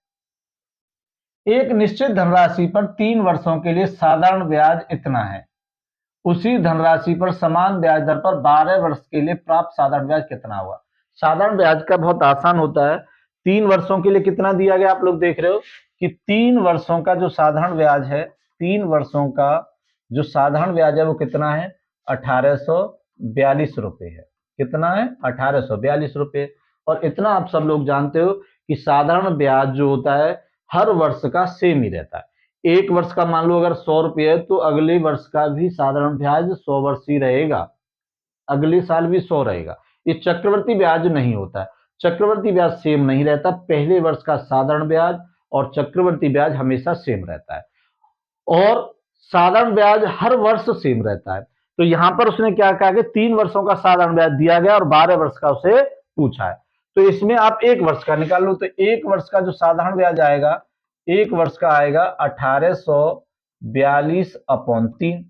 एक निश्चित धनराशि पर 3 वर्षों के लिए साधारण ब्याज इतना है, उसी धनराशि पर समान ब्याज दर पर 12 वर्ष के लिए प्राप्त साधारण ब्याज कितना होगा? साधारण ब्याज का बहुत आसान होता है। 3 वर्षों के लिए कितना दिया गया, आप लोग देख रहे हो कि 3 वर्षों का जो साधारण ब्याज है, 3 वर्षों का जो साधारण ब्याज है वो कितना है? 1842 रुपए है। कितना है? 1842 रुपए। और इतना आप सब लोग जानते हो कि साधारण ब्याज जो होता है हर वर्ष का सेम ही रहता है। एक वर्ष का मान लो अगर 100 रुपये है तो अगले वर्ष का भी साधारण ब्याज 100 वर्ष ही रहेगा, अगले साल भी 100 रहेगा। ये चक्रवर्ती ब्याज नहीं होता है। चक्रवर्ती ब्याज सेम नहीं रहता, पहले वर्ष का साधारण ब्याज और चक्रवर्ती ब्याज हमेशा सेम रहता है, और साधारण ब्याज हर वर्ष सेम रहता है। तो यहां पर उसने क्या कहा कि 3 वर्षों का साधारण ब्याज दिया गया और 12 वर्ष का उसे पूछा है, तो इसमें आप एक वर्ष का निकाल लो। तो एक वर्ष का जो साधारण ब्याज आएगा, एक वर्ष का आएगा 1842/3।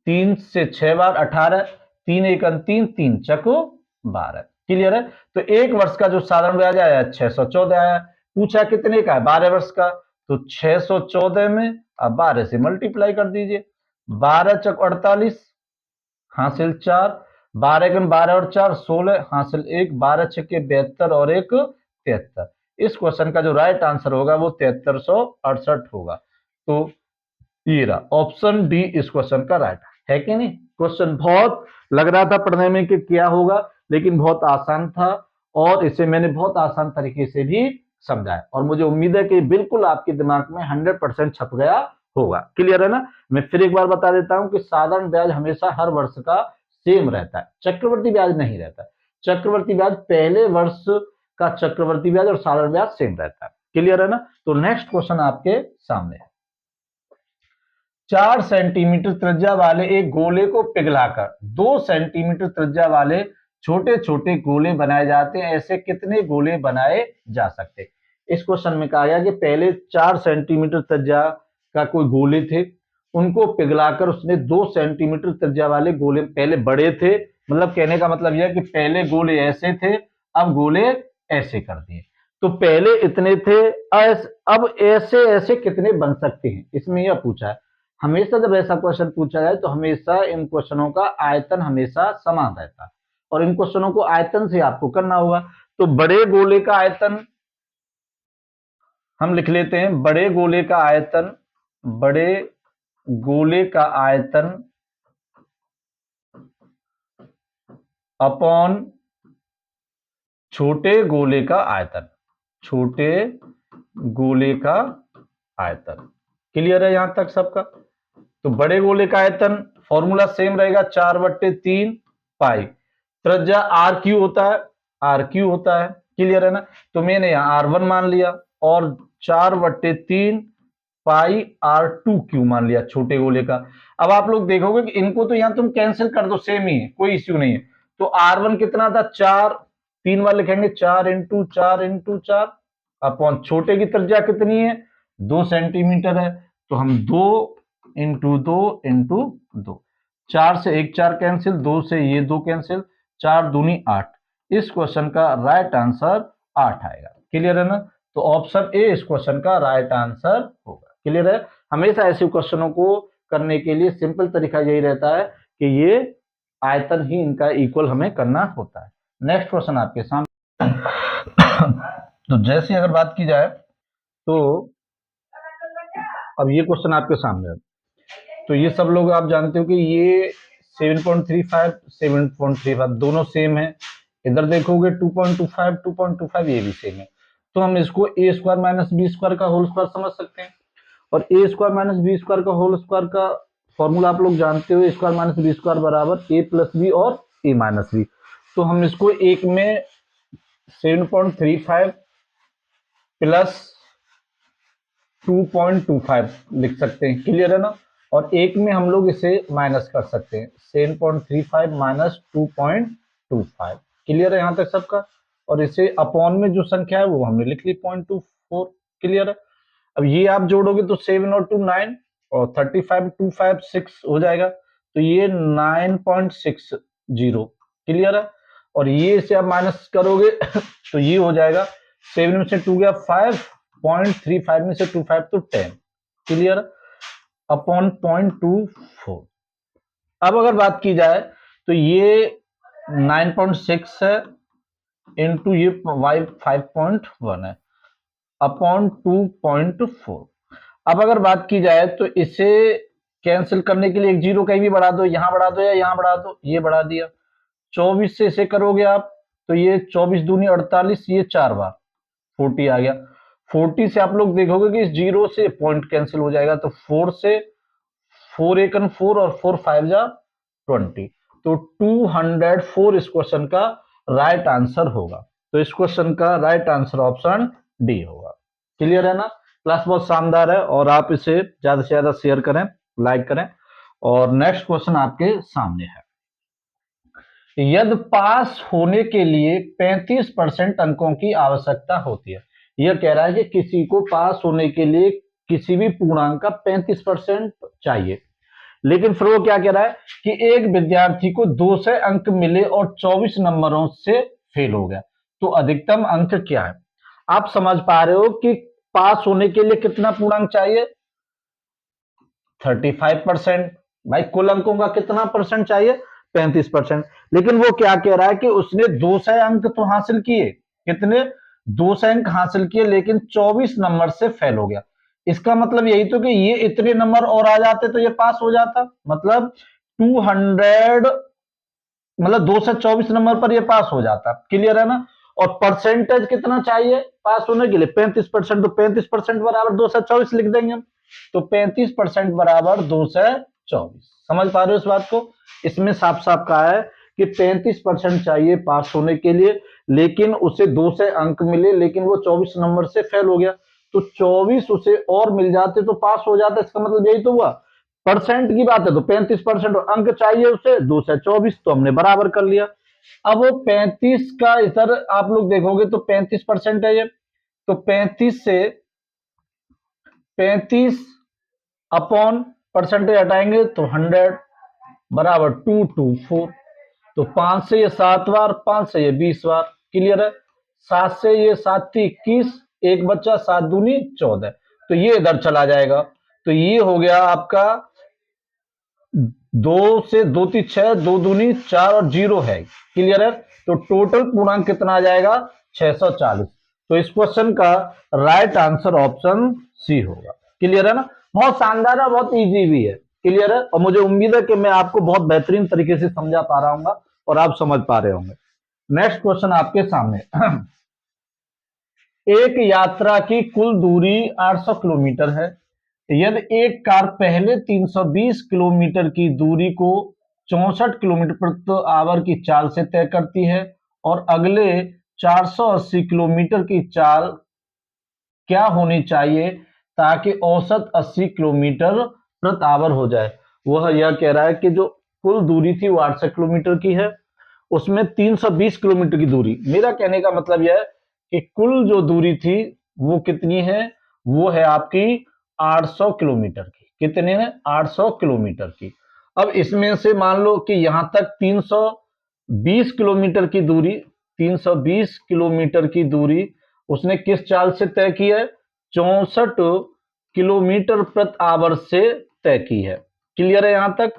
3 से 6 बार 18, 3 एक 3, 3 चको 12। क्लियर है? तो एक वर्ष का जो साधारण ब्याज आया 614 आया। पूछा कितने का है? 12 वर्ष का। तो 614 में अब 12 से मल्टीप्लाई कर दीजिए। 12 चक 48, हासिल 4, 12 एकम 12 और 4 16, हासिल 1, 12 छक्के 72 और 1 73। इस क्वेश्चन का जो राइट आंसर होगा वो 7368 होगा। तो ये रहा ऑप्शन डी इस क्वेश्चन का राइट है कि नहीं? क्वेश्चन बहुत लग रहा था पढ़ने में कि क्या होगा, लेकिन बहुत आसान था और इसे मैंने बहुत आसान तरीके से भी समझाया, और मुझे उम्मीद है कि बिल्कुल आपके दिमाग में 100% छप गया होगा। क्लियर है ना? मैं फिर एक बार बता देता हूं कि साधारण ब्याज हमेशा हर वर्ष का सेम रहता है, चक्रवर्ती ब्याज नहीं रहता। चक्रवर्ती ब्याज पहले वर्ष का चक्रवर्ती ब्याज और साधारण ब्याज सेम रहता है। क्लियर है ना? तो नेक्स्ट क्वेश्चन आपके सामने है। 4 सेंटीमीटर त्रिज्या वाले एक गोले को पिघलाकर 2 सेंटीमीटर त्रिज्या वाले छोटे छोटे गोले बनाए जाते हैं, ऐसे कितने गोले बनाए जा सकते? इस क्वेश्चन में कहा गया कि पहले 4 सेंटीमीटर त्रिज्या का कोई गोले थे, उनको पिघलाकर उसने 2 सेंटीमीटर त्रिज्या वाले गोले, पहले बड़े थे, मतलब कहने का मतलब यह कि पहले गोले ऐसे थे, अब गोले ऐसे कर दिए। तो पहले इतने थे, अब ऐसे ऐसे कितने बन सकते हैं, इसमें यह पूछा है। हमेशा जब ऐसा क्वेश्चन पूछा जाए तो हमेशा इन क्वेश्चनों का आयतन हमेशा समान रहता है, और इन क्वेश्चनों को आयतन से आपको करना होगा। तो बड़े गोले का आयतन हम लिख लेते हैं, बड़े गोले का आयतन, बड़े गोले का आयतन अपॉन छोटे गोले का आयतन, छोटे गोले का आयतन। क्लियर है यहां तक सबका? तो बड़े गोले का आयतन फॉर्मूला सेम रहेगा, 4/3 पाई, त्रिज्या आर क्यू होता है, आर क्यू होता है। क्लियर है ना? तो मैंने यहां R1 मान लिया और 4/3 पाई R2 मान लिया छोटे गोले का। अब आप लोग देखोगे कि इनको तो यहां तुम कैंसिल कर दो, सेम ही है, कोई इश्यू नहीं है। तो R1 कितना था? 4, 3 बार लिखेंगे, 4 × 4 × 4 अपॉन छोटे की त्रिज्या कितनी है? 2 सेंटीमीटर है, तो हम 2 × 2 × 2, 4 से 1 4 कैंसिल, 2 से ये 2 कैंसिल, 4 दूनी 8। इस क्वेश्चन का राइट आंसर 8 आएगा। क्लियर है ना? तो ऑप्शन ए इस क्वेश्चन का राइट आंसर होगा। क्लियर है? हमेशा ऐसे क्वेश्चनों को करने के लिए सिंपल तरीका यही रहता है कि ये आयतन ही इनका इक्वल हमें करना होता है। नेक्स्ट क्वेश्चन आपके सामने। तो जैसे अगर बात की जाए तो अब ये क्वेश्चन आपके सामने है, तो ये सब लोग आप जानते हो कि ये 7.35 7.35 दोनों सेम है। इधर देखोगे 2.25 2.25 ये भी सेम है। तो हम इसको a square minus B square का होल स्क्वायर समझ सकते हैं, और a square minus B square का होल स्क्वायर का फॉर्मूला आप लोग जानते हो, a square minus B square बराबर a प्लस बी और a माइनस बी। तो हम इसको एक में 7.35 प्लस 2.25 लिख सकते हैं। क्लियर है ना? और एक में हम लोग इसे माइनस कर सकते हैं, 7.35 माइनस 2.25। क्लियर है यहां तक सबका? और इसे अपॉन में जो संख्या है वो हमने लिख ली 0.24। क्लियर है। अब ये आप जोड़ोगे तो 7 और 2 9 और 35 2 5 6 हो जाएगा, तो ये 9.60। क्लियर है। और ये इसे आप माइनस करोगे तो ये हो जाएगा 7 में से 2 गया 5.35 में से 2 5 तो 10। क्लियर है। अपॉन 0.24। अब अगर बात की जाए तो ये 9.6 है इंटू ये 5.1 है अपॉन 2.4। अब अगर बात की जाए तो इसे कैंसिल करने के लिए एक जीरो कहीं भी बढ़ा दो, यहां बढ़ा दो या यहां बढ़ा दो, ये बढ़ा दिया। 24 से इसे करोगे आप तो ये 24 दूनी 48, ये 4 बार 40 आ गया। 40 से आप लोग देखोगे कि इस जीरो से पॉइंट कैंसिल हो जाएगा, तो 4 से 4 एकन 4 और 4 5 जा 20, तो 204 इस क्वेश्चन का राइट आंसर होगा। तो इस क्वेश्चन का राइट आंसर ऑप्शन डी होगा। क्लियर है ना। क्लास बहुत शानदार है और आप इसे ज्यादा से ज्यादा शेयर करें, लाइक करें। और नेक्स्ट क्वेश्चन आपके सामने है। यदि पास होने के लिए 35% अंकों की आवश्यकता होती है, यह कह रहा है कि किसी को पास होने के लिए किसी भी पूर्णांक का 35% चाहिए, लेकिन फिर वो क्या कह रहा है कि एक विद्यार्थी को 200 अंक मिले और 24 नंबरों से फेल हो गया, तो अधिकतम अंक क्या है। आप समझ पा रहे हो कि पास होने के लिए कितना पूर्णांक चाहिए, 35%। भाई कुल अंकों का कितना परसेंट चाहिए, 35%। लेकिन वो क्या कह रहा है कि उसने 200 अंक तो हासिल किए, कितने, 200 अंक हासिल किए, लेकिन 24 नंबर से फेल हो गया। इसका मतलब यही तो कि ये इतने नंबर और आ जाते तो ये पास हो जाता, मतलब 200, मतलब 224 नंबर पर ये पास हो जाता। क्लियर है ना। और परसेंटेज कितना चाहिए पास होने के लिए, 35%। तो 35% बराबर 224 लिख देंगे हम, तो 35% बराबर 224। समझ पा रहे हो इस बात को। इसमें साफ साफ कहा है कि 35% चाहिए पास होने के लिए, लेकिन उसे 200 अंक मिले, लेकिन वो 24 नंबर से फेल हो गया, तो 24 उसे और मिल जाते तो पास हो जाता। इसका मतलब यही तो हुआ। परसेंट की बात है तो 35% अंक चाहिए उसे, 224, तो हमने बराबर कर लिया। अब वो 35 का इधर आप लोग देखोगे तो 35% है ये, तो 35 से 35 अपॉन परसेंटेज हटाएंगे तो 100 बराबर 224। तो 5 से ये 7 बार, 5 से ये 20 बार। क्लियर है। 7 से ये 7 थी 21, एक बच्चा 7 दूनी 14, तो ये इधर चला जाएगा। तो ये हो गया आपका 2 से 2 थी 6, 2 दूनी 4 और 0 है। क्लियर है। तो टोटल पूर्णांक कितना आ जाएगा, 640। तो इस क्वेश्चन का राइट आंसर ऑप्शन सी होगा। क्लियर है ना। बहुत शानदार है, बहुत इजी भी है। क्लियर है। और मुझे उम्मीद है कि मैं आपको बहुत बेहतरीन तरीके से समझा पा रहा हूँ और आप समझ पा रहे होंगे। नेक्स्ट क्वेश्चन आपके सामने। एक यात्रा की कुल दूरी 800 किलोमीटर है। यदि एक कार पहले 320 किलोमीटर की दूरी को 64 किलोमीटर प्रति आवर की चाल से तय करती है और अगले 480 किलोमीटर की चाल क्या होनी चाहिए ताकि औसत 80 किलोमीटर प्रति आवर हो जाए। वह यह कह रहा है कि जो कुल दूरी थी वो 800 किलोमीटर की है, उसमें 320 किलोमीटर की दूरी। मेरा कहने का मतलब यह है कि कुल जो दूरी थी वो कितनी है, वो है आपकी 800 किलोमीटर की। कितने है, 800 किलोमीटर की। अब इसमें से मान लो कि यहां तक 320 किलोमीटर की दूरी, 320 किलोमीटर की दूरी उसने किस चाल से तय की है, 64 किलोमीटर प्रति आवर से तय की है। क्लियर है यहां तक।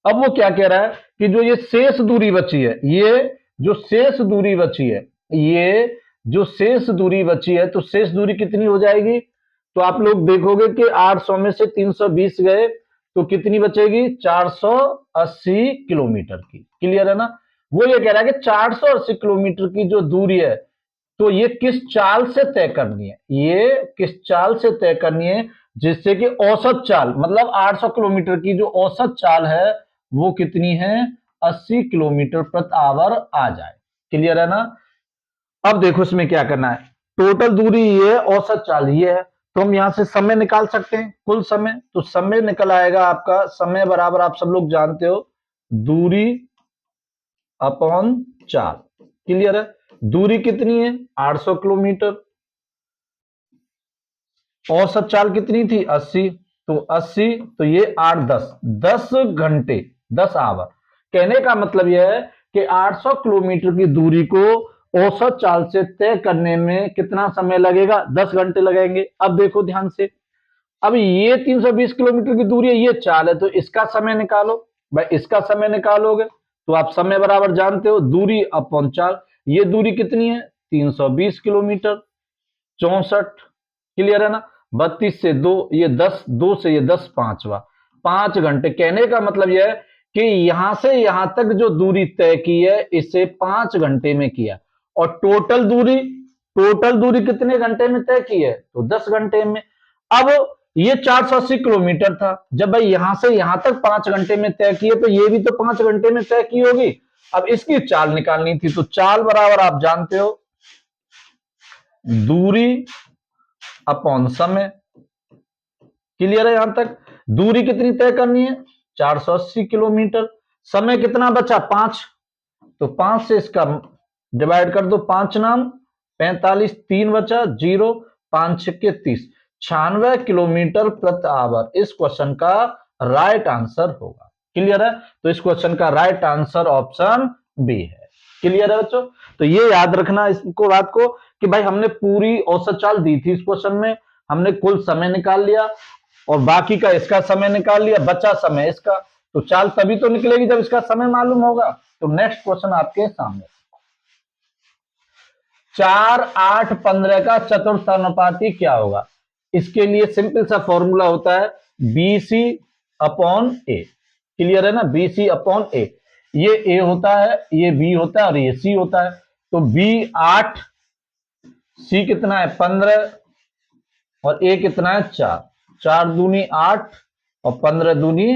अब वो क्या कह रहा है कि जो ये शेष दूरी बची है, ये जो शेष दूरी बची है, ये जो शेष दूरी बची है, तो शेष दूरी कितनी हो जाएगी, तो आप लोग देखोगे कि 800 में से 320 गए तो कितनी बचेगी, 480 किलोमीटर की। क्लियर है ना। वो ये कह रहा है कि 480 किलोमीटर की जो दूरी है तो ये किस चाल से तय करनी है, ये किस चाल से तय करनी है, जिससे कि औसत चाल, मतलब 800 किलोमीटर की जो औसत चाल है वो कितनी है, 80 किलोमीटर प्रति आवर आ जाए। क्लियर है ना। अब देखो इसमें क्या करना है, टोटल दूरी ये, औसत चाल ये है, तो हम यहां से समय निकाल सकते हैं, कुल समय। तो समय निकल आएगा आपका, समय बराबर आप सब लोग जानते हो दूरी अपॉन चाल। क्लियर है। दूरी कितनी है 800 किलोमीटर, औसत चाल कितनी थी 80, तो 80 तो ये 8 10 घंटे 10 आवर। कहने का मतलब यह है कि 800 किलोमीटर की दूरी को औसत चाल से तय करने में कितना समय लगेगा 10 घंटे लगेंगे। अब देखो ध्यान से, अब ये 320 किलोमीटर की दूरी है, ये चाल है, तो इसका समय निकालो। भाई इसका समय निकालोगे तो आप समय बराबर जानते हो दूरी अपॉन चाल। ये दूरी कितनी है 320 किलोमीटर, 64, क्लियर है ना। 32 से 2 ये 10, 2 से ये 10, पांचवा 5 घंटे। कहने का मतलब यह है कि यहां से यहां तक जो दूरी तय की है इसे 5 घंटे में किया, और टोटल दूरी कितने घंटे में तय की है तो 10 घंटे में। अब ये 480 किलोमीटर था, जब भाई यहां से यहां तक 5 घंटे में तय किए तो ये भी तो 5 घंटे में तय की होगी। अब इसकी चाल निकालनी थी, तो चाल बराबर आप जानते हो दूरी अपॉन समय, क्लियर है यहां तक। दूरी कितनी तय करनी है 480 किलोमीटर, समय कितना बचा 5, तो 5 से इसका डिवाइड कर दो, 5 नाम 45, 3 बचा 0, 5 छक्के 30, 96 किलोमीटर प्रति आवर इस क्वेश्चन का राइट आंसर होगा। क्लियर है, तो इस क्वेश्चन का राइट आंसर ऑप्शन बी है। क्लियर है बच्चों, तो ये याद रखना इसको बात को कि भाई हमने पूरी औसत चाल दी थी इस क्वेश्चन में, हमने कुल समय निकाल लिया और बाकी का इसका समय निकाल लिया, बचा समय इसका, तो चाल तभी तो निकलेगी जब इसका समय मालूम होगा। तो नेक्स्ट क्वेश्चन आपके सामने, 4 8 15 का चतुर्थ अनुपाती क्या होगा। इसके लिए सिंपल सा फॉर्मूला होता है BC अपॉन ए, क्लियर है ना, BC अपॉन ए। ये ए होता है, ये बी होता है और ये सी होता है। तो बी 8, सी कितना है 15 और ए कितना है 4, 4 दूनी 8 और 15 दूनी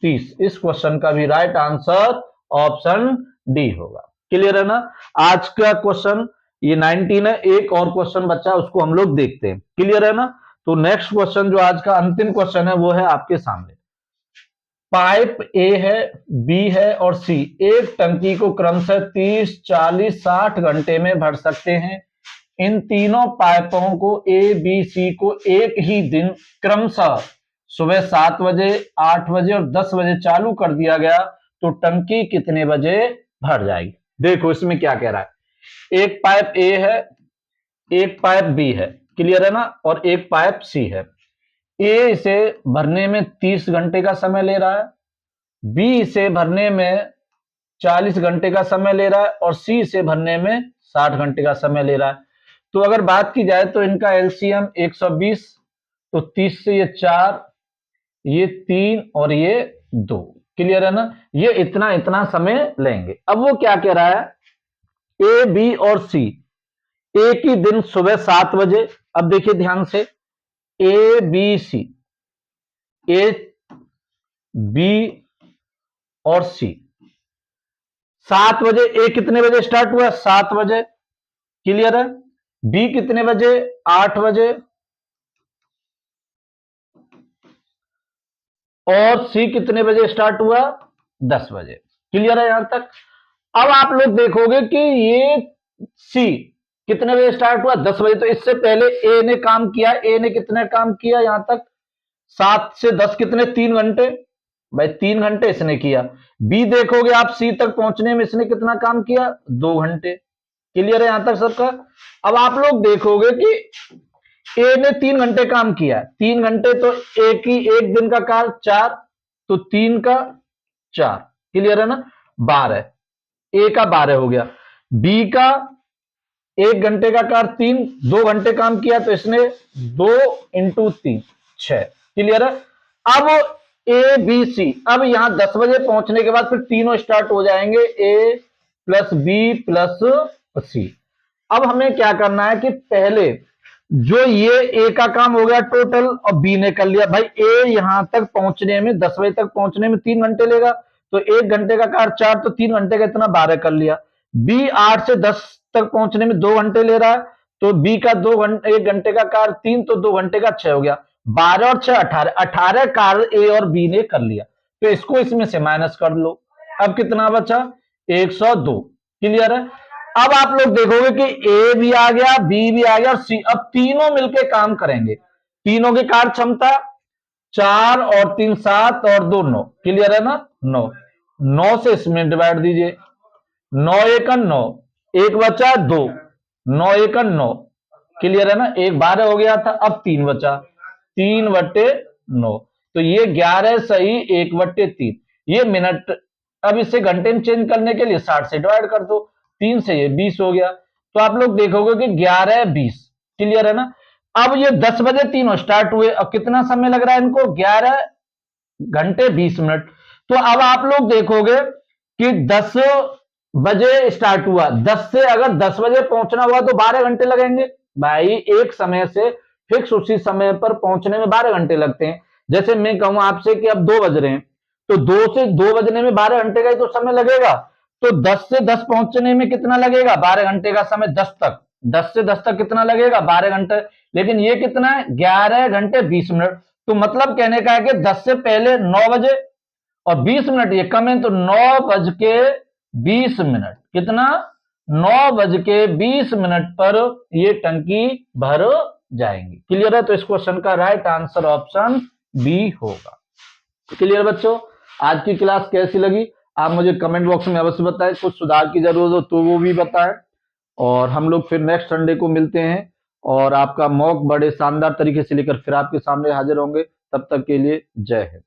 30। इस क्वेश्चन का भी राइट आंसर ऑप्शन डी होगा। क्लियर है ना। आज का क्वेश्चन ये 19 है, एक और क्वेश्चन बचा है उसको हम लोग देखते हैं। क्लियर है ना। तो नेक्स्ट क्वेश्चन जो आज का अंतिम क्वेश्चन है वो है आपके सामने। पाइप ए है, बी है और सी एक टंकी को क्रमशः 30 40 60 घंटे में भर सकते हैं। इन तीनों पाइपों को ए बी सी को एक ही दिन क्रमशः सुबह 7 बजे 8 बजे और 10 बजे चालू कर दिया गया तो टंकी कितने बजे भर जाएगी। देखो इसमें क्या कह रहा है, एक पाइप ए है, एक पाइप बी है, क्लियर है ना, और एक पाइप सी है। ए इसे भरने में 30 घंटे का समय ले रहा है, बी इसे भरने में 40 घंटे का समय ले रहा है और सी इसे भरने में 60 घंटे का समय ले रहा है। तो अगर बात की जाए तो इनका एलसीएम 120, तो 30 से ये 4, ये 3 और ये 2, क्लियर है ना। ये इतना इतना समय लेंगे। अब वो क्या कह रहा है, ए बी और सी एक ही दिन सुबह 7 बजे, अब देखिए ध्यान से, A B C, A B और सी 7 बजे, ए कितने बजे स्टार्ट हुआ 7 बजे, क्लियर है। बी कितने बजे 8 बजे और सी कितने बजे स्टार्ट हुआ 10 बजे, क्लियर है यहां तक। अब आप लोग देखोगे कि ये सी कितने बजे स्टार्ट हुआ 10 बजे, तो इससे पहले ए ने काम किया, ए ने कितने काम किया यहां तक 7 से 10 कितने 3 घंटे, भाई 3 घंटे इसने किया। बी देखोगे आप सी तक पहुंचने में इसने कितना काम किया 2 घंटे, क्लियर है यहां तक सबका। अब आप लोग देखोगे कि ए ने 3 घंटे काम किया, 3 घंटे तो एक दिन का कार्य 4, तो 3 का 4, क्लियर है ना 12, ए का 12 हो गया। बी का 1 घंटे का कार्य 3, 2 घंटे काम किया तो इसने 2 इंटू 3 6, क्लियर है। अब ए बी सी, अब यहां 10 बजे पहुंचने के बाद फिर तीनों स्टार्ट हो जाएंगे, ए प्लस बी प्लस सी। अब हमें क्या करना है कि पहले जो ये ए का काम हो गया टोटल और बी ने कर लिया, भाई ए यहां तक पहुंचने में 10 बजे तक पहुंचने में 3 घंटे लेगा, तो 1 घंटे का कार्य 4, तो 3 घंटे का इतना 12 कर लिया। बी 8 से 10 तक पहुंचने में 2 घंटे ले रहा है, तो बी का 2 घंटे 1 घंटे का कार्य 3, तो 2 घंटे का 6 हो गया। 12 और 6 18, 18 कार्य ए और बी ने कर लिया, तो इसको इसमें से माइनस कर लो। अब कितना बचा 102, क्लियर है। अब आप लोग देखोगे कि ए भी आ गया, बी भी आ गया और सी, अब तीनों मिलके काम करेंगे। तीनों की कार्य क्षमता 4 और 3 7 और 2 9, क्लियर है ना? 9, 9 से इसमें डिवाइड दीजिए, 9 एकन 9, एक बचा 2, 9 एकन 9, क्लियर है ना? एक 12 हो गया था, अब 3 बचा, 3/9, तो ये 11 सही 1/3, ये मिनट। अब इसे घंटे में चेंज करने के लिए 60 से डिवाइड कर दो, 3 से ये 20 हो गया। तो आप लोग देखोगे कि 11 20, क्लियर है ना? अब ये 10 बजे तीनों स्टार्ट हुए, अब कितना समय लग रहा है इनको? 11 घंटे 20 मिनट। तो अब आप लोग देखोगे कि 10 बजे स्टार्ट हुआ, 10 से अगर 10 बजे पहुंचना हुआ तो 12 घंटे लगेंगे भाई। एक समय से फिक्स उसी समय पर पहुंचने में 12 घंटे लगते हैं। जैसे मैं कहूं आपसे कि अब 2 बज रहे हैं, तो 2 से 2 बजने में 12 घंटे का ही तो समय लगेगा। तो 10 से 10 पहुंचने में कितना लगेगा? 12 घंटे का समय। 10 तक, 10 से 10 तक कितना लगेगा? 12 घंटे। लेकिन ये कितना है? 11 घंटे 20 मिनट। तो मतलब कहने का है कि 10 से पहले 9 बजे और 20 मिनट ये कम है, तो 9:20, कितना? 9:20 पर ये टंकी भर जाएंगी। क्लियर है? तो इस क्वेश्चन का राइट आंसर ऑप्शन बी होगा। क्लियर बच्चों? आज की क्लास कैसी लगी आप मुझे कमेंट बॉक्स में अवश्य बताएं। कुछ सुधार की जरूरत हो तो वो भी बताएं, और हम लोग फिर नेक्स्ट संडे को मिलते हैं और आपका मॉक बड़े शानदार तरीके से लेकर फिर आपके सामने हाजिर होंगे। तब तक के लिए जय हिंद।